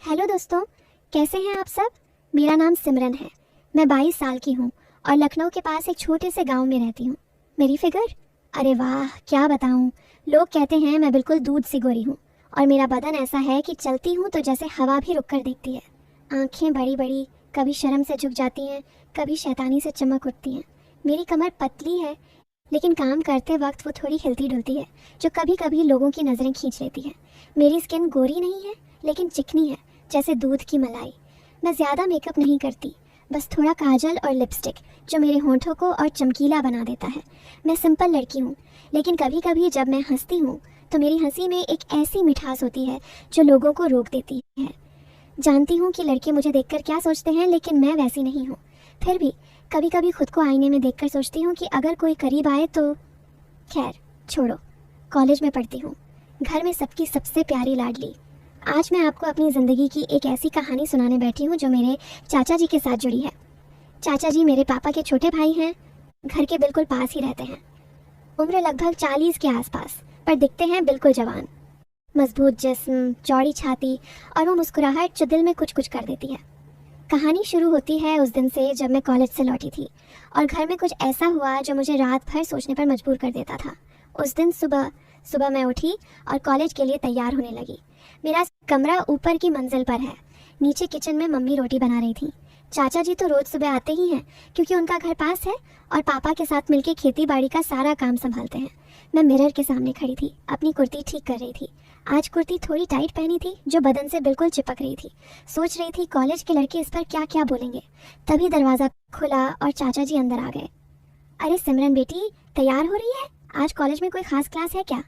Hello दोस्तों, कैसे हैं आप सब। मेरा नाम सिमरन है। मैं 22 साल की हूँ और लखनऊ के पास एक छोटे से गांव में रहती हूँ। मेरी फिगर, अरे वाह क्या बताऊँ। लोग कहते हैं मैं बिल्कुल दूध सी गोरी हूँ और मेरा बदन ऐसा है कि चलती हूँ तो जैसे हवा भी रुक कर देखती है। आंखें बड़ी बड़ी, कभी शर्म से झुक जाती हैं, कभी शैतानी से चमक उठती हैं। मेरी कमर पतली है लेकिन काम करते वक्त वो थोड़ी हिलती डुलती है, जो कभी कभी लोगों की नज़रें खींच लेती है। मेरी स्किन गोरी नहीं है लेकिन चिकनी है, जैसे दूध की मलाई। मैं ज़्यादा मेकअप नहीं करती, बस थोड़ा काजल और लिपस्टिक जो मेरे होंठों को और चमकीला बना देता है। मैं सिंपल लड़की हूँ, लेकिन कभी कभी जब मैं हंसती हूँ तो मेरी हंसी में एक ऐसी मिठास होती है जो लोगों को रोक देती है। जानती हूँ कि लड़के मुझे देखकर क्या सोचते हैं, लेकिन मैं वैसी नहीं हूँ। फिर भी कभी कभी खुद को आईने में देखकर सोचती हूँ कि अगर कोई करीब आए तो। खैर छोड़ो, कॉलेज में पढ़ती हूँ, घर में सबकी सबसे प्यारी लाडली। आज मैं आपको अपनी ज़िंदगी की एक ऐसी कहानी सुनाने बैठी हूँ जो मेरे चाचा जी के साथ जुड़ी है। चाचा जी मेरे पापा के छोटे भाई हैं, घर के बिल्कुल पास ही रहते हैं। उम्र लगभग 40 के आसपास, पर दिखते हैं बिल्कुल जवान। मजबूत जिस्म, चौड़ी छाती और वो मुस्कुराहट जो दिल में कुछ कुछ कर देती है। कहानी शुरू होती है उस दिन से जब मैं कॉलेज से लौटी थी और घर में कुछ ऐसा हुआ जो मुझे रात भर सोचने पर मजबूर कर देता था। उस दिन सुबह सुबह मैं उठी और कॉलेज के लिए तैयार होने लगी। मेरा कमरा ऊपर की मंजिल पर है। नीचे किचन में मम्मी रोटी बना रही थी। चाचा जी तो रोज सुबह आते ही हैं क्योंकि उनका घर पास है और पापा के साथ मिलकर खेती बाड़ी का सारा काम संभालते हैं। मैं मिरर के सामने खड़ी थी, अपनी कुर्ती ठीक कर रही थी। आज कुर्ती थोड़ी टाइट पहनी थी जो बदन से बिल्कुल चिपक रही थी। सोच रही थी कॉलेज के लड़के इस पर क्या क्या बोलेंगे। तभी दरवाज़ा खुला और चाचा जी अंदर आ गए। अरे सिमरन बेटी, तैयार हो रही है? आज कॉलेज में कोई खास क्लास है क्या?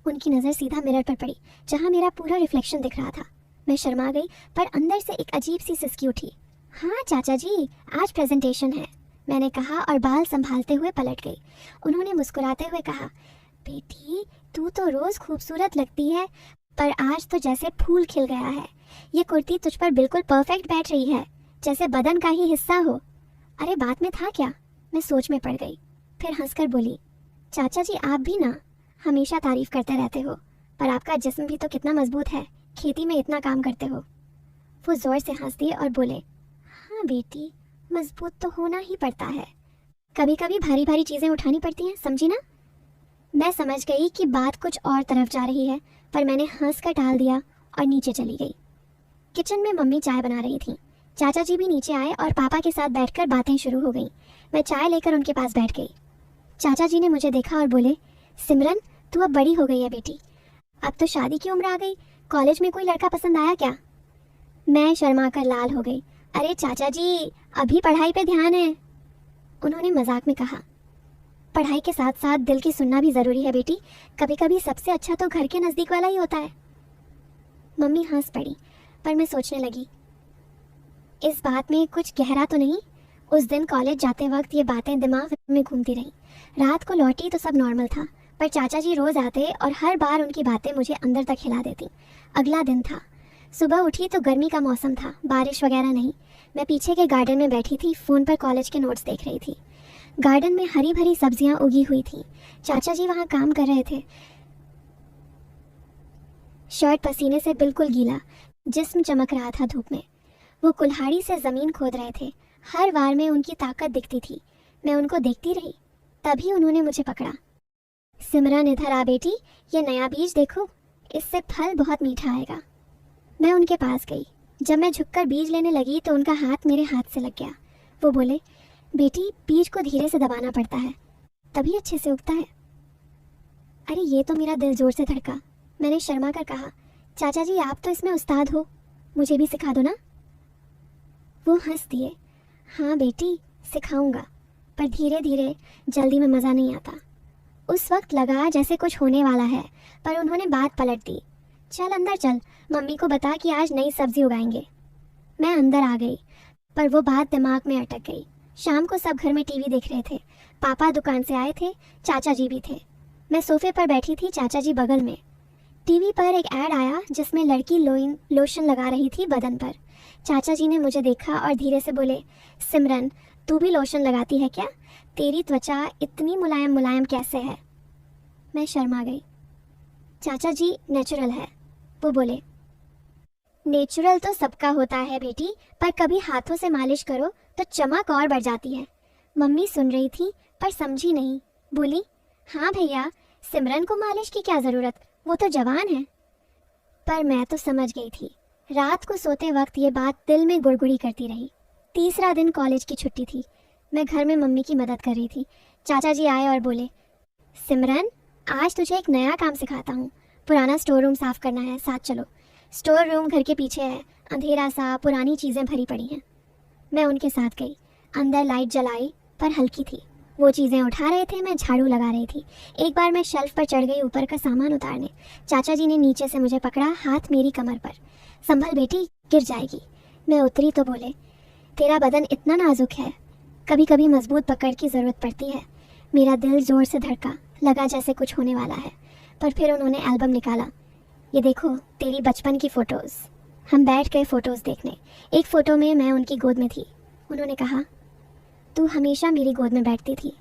उनकी नज़र सीधा मिरर पर पड़ी जहाँ मेरा पूरा रिफ्लेक्शन दिख रहा था। मैं शर्मा गई, पर अंदर से एक अजीब सी सिसकी उठी। हाँ चाचा जी, आज प्रेजेंटेशन है, मैंने कहा और बाल संभालते हुए पलट गई। उन्होंने मुस्कुराते हुए कहा, बेटी तू तो रोज़ खूबसूरत लगती है, पर आज तो जैसे फूल खिल गया है। ये कुर्ती तुझ पर बिल्कुल परफेक्ट बैठ रही है, जैसे बदन का ही हिस्सा हो। अरे बात में था क्या? मैं सोच में पड़ गई, फिर हंसकर बोली, चाचा जी आप भी ना हमेशा तारीफ करते रहते हो, पर आपका जिस्म भी तो कितना मजबूत है, खेती में इतना काम करते हो। वो जोर से हंस दिए और बोले, हाँ बेटी, मजबूत तो होना ही पड़ता है, कभी कभी भारी भारी चीजें उठानी पड़ती हैं, समझी ना। मैं समझ गई कि बात कुछ और तरफ जा रही है, पर मैंने हंस कर टाल दिया और नीचे चली गई। किचन में मम्मी चाय बना रही थी। चाचा जी भी नीचे आए और पापा के साथ बैठकर बातें शुरू हो गई। मैं चाय लेकर उनके पास बैठ गई। चाचा जी ने मुझे देखा और बोले, सिमरन तू अब बड़ी हो गई है बेटी, अब तो शादी की उम्र आ गई, कॉलेज में कोई लड़का पसंद आया क्या? मैं शर्मा कर लाल हो गई। अरे चाचा जी, अभी पढ़ाई पे ध्यान है, उन्होंने मजाक में कहा। पढ़ाई के साथ साथ दिल की सुनना भी जरूरी है बेटी, कभी कभी सबसे अच्छा तो घर के नजदीक वाला ही होता है। मम्मी हंस पड़ी, पर मैं सोचने लगी, इस बात में कुछ गहरा तो नहीं। उस दिन कॉलेज जाते वक्त ये बातें दिमाग में घूमती रही। रात को लौटी तो सब नॉर्मल था, पर चाचा जी रोज आते और हर बार उनकी बातें मुझे अंदर तक हिला देती। अगला दिन था, सुबह उठी तो गर्मी का मौसम था, बारिश वगैरह नहीं। मैं पीछे के गार्डन में बैठी थी, फ़ोन पर कॉलेज के नोट्स देख रही थी। गार्डन में हरी भरी सब्जियां उगी हुई थी। चाचा जी वहाँ काम कर रहे थे। शर्ट पसीने से बिल्कुल गीला, जिस्म चमक रहा था धूप में। वो कुल्हाड़ी से ज़मीन खोद रहे थे। हर वार में उनकी ताकत दिखती थी। मैं उनको देखती रही, तभी उन्होंने मुझे पकड़ा। सिमरन इधर आ बेटी, ये नया बीज देखो, इससे फल बहुत मीठा आएगा। मैं उनके पास गई। जब मैं झुककर बीज लेने लगी तो उनका हाथ मेरे हाथ से लग गया। वो बोले, बेटी बीज को धीरे से दबाना पड़ता है, तभी अच्छे से उगता है। अरे ये तो मेरा दिल जोर से धड़का। मैंने शर्मा कर कहा, चाचा जी आप तो इसमें उस्ताद हो, मुझे भी सिखा दो ना। वो हंस दिए, हाँ बेटी सिखाऊंगा, पर धीरे धीरे, जल्दी में मज़ा नहीं आता। उस वक्त लगा जैसे कुछ होने वाला है, पर उन्होंने बात पलट दी। चल अंदर चल, मम्मी को बता कि आज नई सब्जी उगाएंगे। मैं अंदर आ गई, पर वो बात दिमाग में अटक गई। शाम को सब घर में टीवी देख रहे थे। पापा दुकान से आए थे, चाचा जी भी थे। मैं सोफे पर बैठी थी, चाचा जी बगल में। टीवी पर एक ऐड आया जिसमें लड़की लोशन लगा रही थी बदन पर। चाचा जी ने मुझे देखा और धीरे से बोले, सिमरन तू भी लोशन लगाती है क्या? तेरी त्वचा इतनी मुलायम मुलायम कैसे है? मैं शर्मा गई। चाचा जी नेचुरल है, वो बोले। नेचुरल तो सबका होता है बेटी, पर कभी हाथों से मालिश करो तो चमक और बढ़ जाती है। मम्मी सुन रही थी पर समझी नहीं, बोली हाँ भैया, सिमरन को मालिश की क्या ज़रूरत, वो तो जवान है। पर मैं तो समझ गई थी। रात को सोते वक्त ये बात दिल में गुड़गुड़ी करती रही। तीसरा दिन कॉलेज की छुट्टी थी। मैं घर में मम्मी की मदद कर रही थी। चाचा जी आए और बोले, सिमरन आज तुझे एक नया काम सिखाता हूँ। पुराना स्टोर रूम साफ करना है, साथ चलो। स्टोर रूम घर के पीछे है, अंधेरा सा, पुरानी चीज़ें भरी पड़ी हैं। मैं उनके साथ गई। अंदर लाइट जलाई पर हल्की थी। वो चीज़ें उठा रहे थे, मैं झाड़ू लगा रही थी। एक बार मैं शेल्फ पर चढ़ गई ऊपर का सामान उतारने। चाचा जी ने नीचे से मुझे पकड़ा, हाथ मेरी कमर पर। संभल बेटी, गिर जाएगी। मैं उतरी तो बोले, तेरा बदन इतना नाजुक है, कभी कभी मजबूत पकड़ की ज़रूरत पड़ती है। मेरा दिल ज़ोर से धड़का, लगा जैसे कुछ होने वाला है। पर फिर उन्होंने एल्बम निकाला। ये देखो तेरी बचपन की फ़ोटोज़। हम बैठ गए फ़ोटोज़ देखने। एक फ़ोटो में मैं उनकी गोद में थी। उन्होंने कहा, तू हमेशा मेरी गोद में बैठती थी,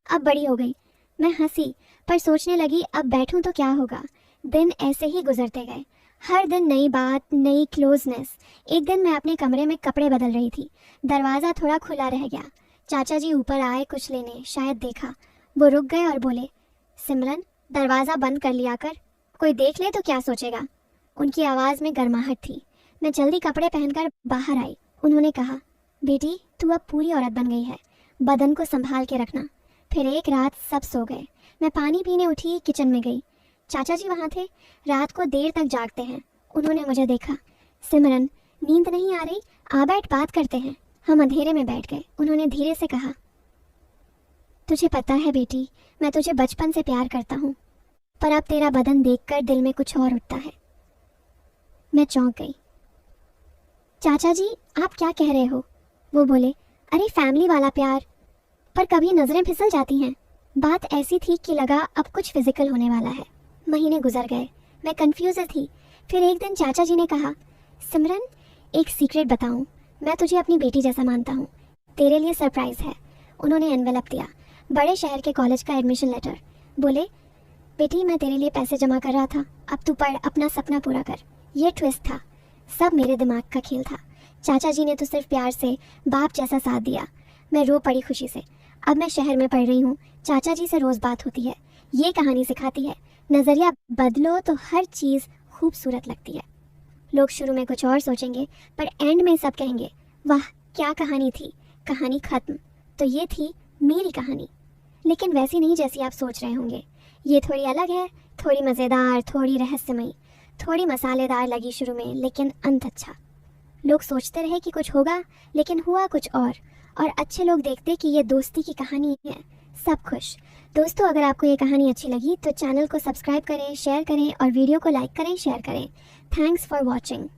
अब बड़ी हो गई। मैं हंसी, पर सोचने लगी अब बैठूं तो क्या होगा। दिन ऐसे ही गुजरते गए, हर दिन नई बात, नई क्लोजनेस। एक दिन मैं अपने कमरे में कपड़े बदल रही थी। दरवाज़ा थोड़ा खुला रह गया। चाचा जी ऊपर आए कुछ लेने, शायद देखा। वो रुक गए और बोले, सिमरन दरवाज़ा बंद कर लिया कर, कोई देख ले तो क्या सोचेगा। उनकी आवाज़ में गर्माहट थी। मैं जल्दी कपड़े पहनकर बाहर आई। उन्होंने कहा, बेटी तू अब पूरी औरत बन गई है, बदन को संभाल के रखना। फिर एक रात सब सो गए। मैं पानी पीने उठी, किचन में गई। चाचा जी वहाँ थे, रात को देर तक जागते हैं। उन्होंने मुझे देखा, सिमरन नींद नहीं आ रही, आ बैठ बात करते हैं। हम अंधेरे में बैठ गए। उन्होंने धीरे से कहा, तुझे पता है बेटी, मैं तुझे बचपन से प्यार करता हूँ, पर अब तेरा बदन देखकर दिल में कुछ और उठता है। मैं चौंक गई। चाचा जी आप क्या कह रहे हो? वो बोले, अरे फैमिली वाला प्यार, पर कभी नज़रें फिसल जाती हैं। बात ऐसी थी कि लगा अब कुछ फिजिकल होने वाला है। महीने गुजर गए, मैं कंफ्यूज थी। फिर एक दिन चाचा जी ने कहा, सिमरन एक सीक्रेट बताऊं, मैं तुझे अपनी बेटी जैसा मानता हूँ, तेरे लिए सरप्राइज़ है। उन्होंने एनवेलप दिया, बड़े शहर के कॉलेज का एडमिशन लेटर। बोले, बेटी मैं तेरे लिए पैसे जमा कर रहा था, अब तू पढ़, अपना सपना पूरा कर। ये ट्विस्ट था, सब मेरे दिमाग का खेल था। चाचा जी ने तो सिर्फ प्यार से बाप जैसा साथ दिया। मैं रो पड़ी खुशी से। अब मैं शहर में पढ़ रही हूँ, चाचा जी से रोज़ बात होती है। ये कहानी सिखाती है, नज़रिया बदलो तो हर चीज़ खूबसूरत लगती है। लोग शुरू में कुछ और सोचेंगे, पर एंड में सब कहेंगे, वाह क्या कहानी थी। कहानी ख़त्म। तो ये थी मेरी कहानी, लेकिन वैसी नहीं जैसी आप सोच रहे होंगे। ये थोड़ी अलग है, थोड़ी मज़ेदार, थोड़ी रहस्यमयी, थोड़ी मसालेदार लगी शुरू में, लेकिन अंत अच्छा। लोग सोचते रहे कि कुछ होगा, लेकिन हुआ कुछ और अच्छे लोग देखते कि ये दोस्ती की कहानी है। सब खुश। दोस्तों अगर आपको ये कहानी अच्छी लगी तो चैनल को सब्सक्राइब करें, शेयर करें और वीडियो को लाइक करें, शेयर करें। Thanks for watching.